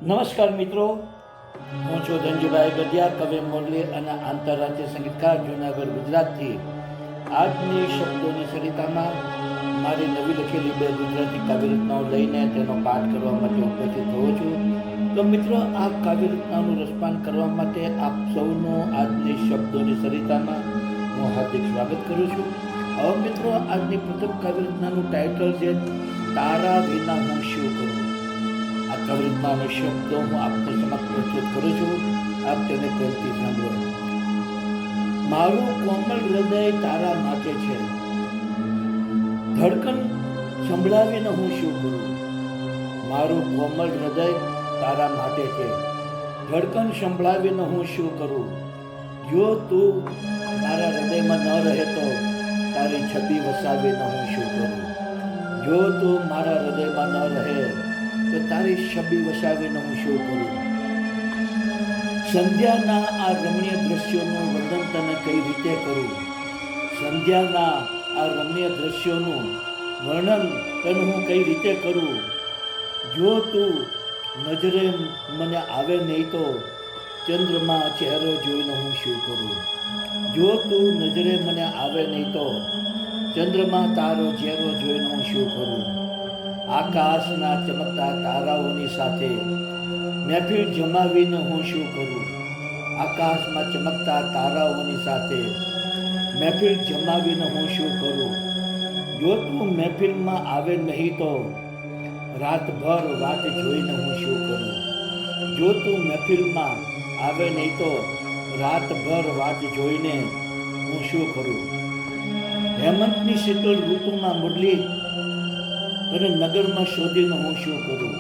નમસ્કાર મિત્રો, હું છું ધનજીભાઈ ગઢિયા, કવિ મુરલી અને આંતરરાષ્ટ્રીય સંગીતકાર જૂનાગઢ ગુજરાતથી. આજની શબ્દોની સરિતામાં મારી નવી લખેલી 2 ગુજરાતી કાવ્યરચનાઓ લઈને તેનો પાઠ કરવા માટે ઉપસ્થિત થયો છું. તો મિત્રો, આ કાવ્યરચનાનું રસપાન કરવા માટે આપ સૌનું આજની શબ્દોની સરિતામાં હું હાર્દિક સ્વાગત કરું છું. હવે મિત્રો, આજની પ્રથમ કાવ્યરચનાનું ટાઇટલ છે તારા વિના હું શું કરું. આ કાવ્યરચનાનો શબ્દો હું આપને સમક્ષ પ્રસ્તુત કરું છું. આપ તેને પ્રેમથી સાંભળો. મારું કોમળ હૃદય તારા માટે છે, ધડકન સંભળાવીને હું શું કરું. મારું કોમળ હૃદય તારા માટે છે, ધડકન સંભળાવીને હું શું કરું. જો તું મારા હૃદયમાં ન રહે તો તારી છબી વસાવીને હું શું કરું. જો તું મારા હૃદયમાં ન રહે તો તારી છબી વસાવીને હું શું કરું. સંધ્યાના આ રમણીય દ્રશ્યોનું વર્ણન તને કઈ રીતે કરું. સંધ્યાના આ રમણીય દ્રશ્યોનું વર્ણન તને હું કઈ રીતે કરું. જો તું નજરે મને આવે નહીં તો ચંદ્રમાં ચહેરો જોઈને હું શું કરું. જો તું નજરે મને આવે નહીં તો ચંદ્રમાં તારો ચહેરો જોઈને હું શું કરું. આકાશના ચમકતા તારાઓની સાથે મહેફિલ જમાવીને હું શું કરું. આકાશમાં ચમકતા તારાઓની સાથે મહેફિલ જમાવીને હું શું કરું. જો તું મહેફિલમાં આવે નહીં તો રાતભર વાટ જોઈને હું શું કરું. જો તું મહેફિલમાં આવે નહીં તો રાતભર વાટ જોઈને હું શું કરું. હેમંતની શીતળ ઋતુમાં મુરલી અને નગરમાં શોધીને હું શું કરું.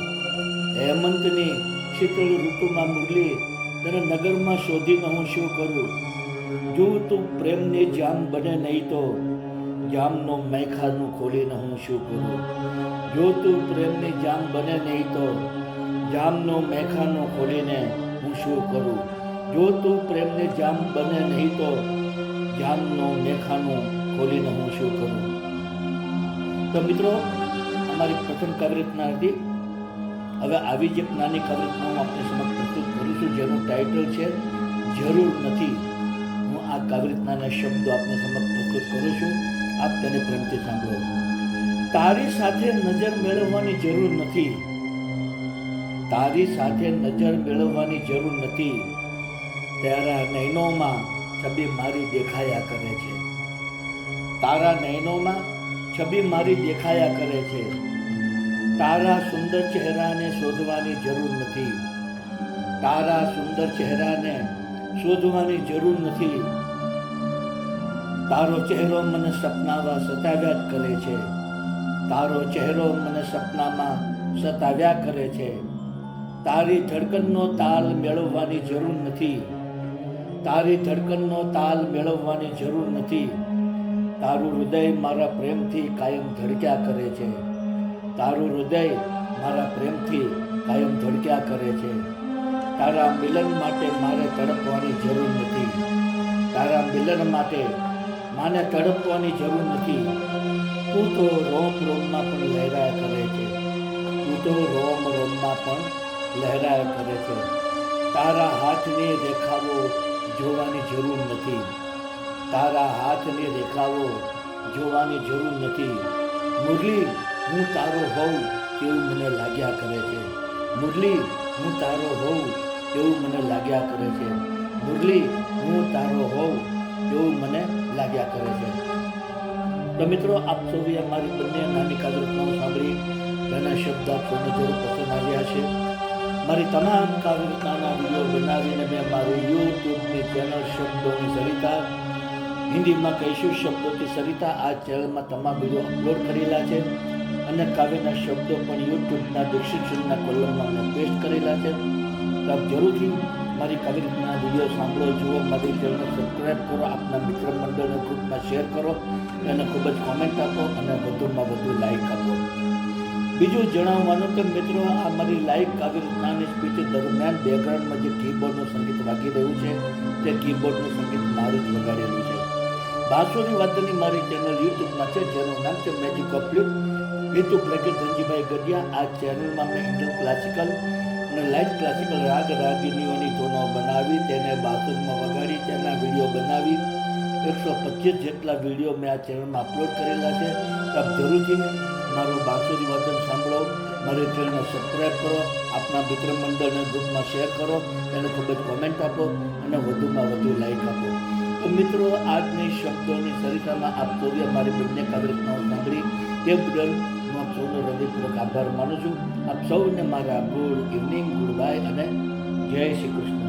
હેમંતની શીતળ ઋતુમાં મુરલી અને નગરમાં શોધીને હું શું કરું. જો તું પ્રેમની જામ બને નહીં તો જામનો મેખાનું ખોલીને હું શું કરું. જો તું પ્રેમની જામ બને નહીં તો જામનો મેખાનો ખોલીને હું શું કરું. જો તું પ્રેમની જામ બને નહીં તો જામનો મેખાનું ખોલીને હું શું કરું. તો મિત્રો, અમારી પ્રથમ કાવ્યરચના હતી. હવે આવી જ એક નાની કાવ્યરચના હું આપને સમક્ષ પ્રસ્તુત કરું છું, જેનું ટાઇટલ છે જરૂર નથી. હું આ કાવ્યરચનાના શબ્દો આપને સમક્ષ પ્રસ્તુત કરું છું. આપ તેને પ્રેમથી સાંભળો. તારી સાથે નજર મેળવવાની જરૂર નથી. તારી સાથે નજર મેળવવાની જરૂર નથી. તારા નયનોમાં છબી મારી દેખાયા કરે છે. તારા નયનોમાં છબી મારી દેખાયા કરે છે. તારા સુંદર ચહેરાને શોધવાની જરૂર નથી. તારા સુંદર ચહેરાને શોધવાની જરૂર નથી. તારો ચહેરો મને સપનામાં સતાવ્યા જ કરે છે. તારો ચહેરો મને સપનામાં સતાવ્યા કરે છે. તારી ધડકનનો તાલ મેળવવાની જરૂર નથી. તારી ધડકનનો તાલ મેળવવાની જરૂર નથી. તારું હૃદય મારા પ્રેમથી કાયમ ધડક્યા કરે છે. તારું હૃદય મારા પ્રેમથી કાયમ ધડક્યા કરે છે. તારા મિલન માટે મારે તડપવાની જરૂર નથી. તારા મિલન માટે માને તડપવાની જરૂર નથી. તું તો રોમ રોમમાં પણ લહેરાયા કરે છે. તું તો રોમ રોમમાં પણ લહેરાયા કરે છે. તારા હાથની રેખાઓ જોવાની જરૂર નથી. તારા હાથની રેખાઓ જોવાની જરૂર નથી. મુરલી, હું તારો હોઉં તેવું મને લાગ્યા કરે છે. મુરલી, હું તારો હોઉં તેવું મને લાગ્યા કરે છે. મુરલી, હું તારો હોઉં તેવું મને લાગ્યા કરે છે. તો મિત્રો, આપ સૌએ અમારી બંને નાની કાવ્યરચનાઓ સાંભળી. તેના શબ્દ આપ સૌને જરૂર પસંદ આવ્યા છે. મારી તમામ કાવ્યરચનાના વિડીયો બનાવીને મેં મારી યુટ્યુબની ચેનલ શબ્દોની સરિતા, હિન્દીમાં કહીશું શબ્દોથી સરિતા, આ ચેનલમાં તમામ વિડીયો અપલોડ કરેલા છે. અને કાવ્યના શબ્દો પણ યુટ્યુબના ડિસ્ક્રિપ્શનના કોલમમાં મેં પેસ્ટ કરેલા છે. તો આપ જરૂરથી મારી કાવ્યરચનાના વિડીયો સાંભળો, જુઓ, મારી ચેનલને સબસ્ક્રાઈબ કરો, આપના મિત્ર મંડળને ગ્રુપમાં શેર કરો, અને ખૂબ જ કોમેન્ટ આપો અને વધુમાં વધુ લાઈક આપો. બીજું જણાવવાનું કે મિત્રો, આ મારી લાઈવ કાવ્યરચનાની સ્પીચ દરમિયાન બેકગ્રાઉન્ડમાં જે કીબોર્ડનું સંગીત વાગી રહ્યું છે તે કીબોર્ડનું સંગીત મારું જ વગાડેલું છે. બાંસુરી વાદ્યની મારી ચેનલ યુટ્યુબમાં છે, જેનું નામ છે મેજિક ઓફ લિપ. યુટ્યુબ લખી ધનજીભાઈ ગઢિયા. આ ચેનલમાં મેં ઇન્ડિયન ક્લાસિકલ અને લાઇટ ક્લાસિકલ રાગ રાગિનીઓની ધૂનો બનાવી તેને બાસુરમાં વગાડી તેના વિડીયો બનાવી 125 જેટલા વિડીયો મેં આ ચેનલમાં અપલોડ કરેલા છે. આપ જરૂરથી મારું બાંસુરી વાદન સાંભળો, મારી ચેનલને સબસ્ક્રાઈબ કરો, આપના મિત્ર મંડળને ગ્રુપમાં શેર કરો, એને ખૂબ જ કોમેન્ટ આપો અને વધુમાં વધુ લાઈક આપો. તો મિત્રો, આજની શબ્દોની સરિતામાં આપ સૌએ મારી બંને કાર્યક્રમો સાંભળી તે બદલ હું આપ સૌનો હૃદયપૂર્વક આભાર માનું છું. આપ સૌને મારા ગુડ ઇવનિંગ, ગુડ બાય અને જય શ્રી કૃષ્ણ.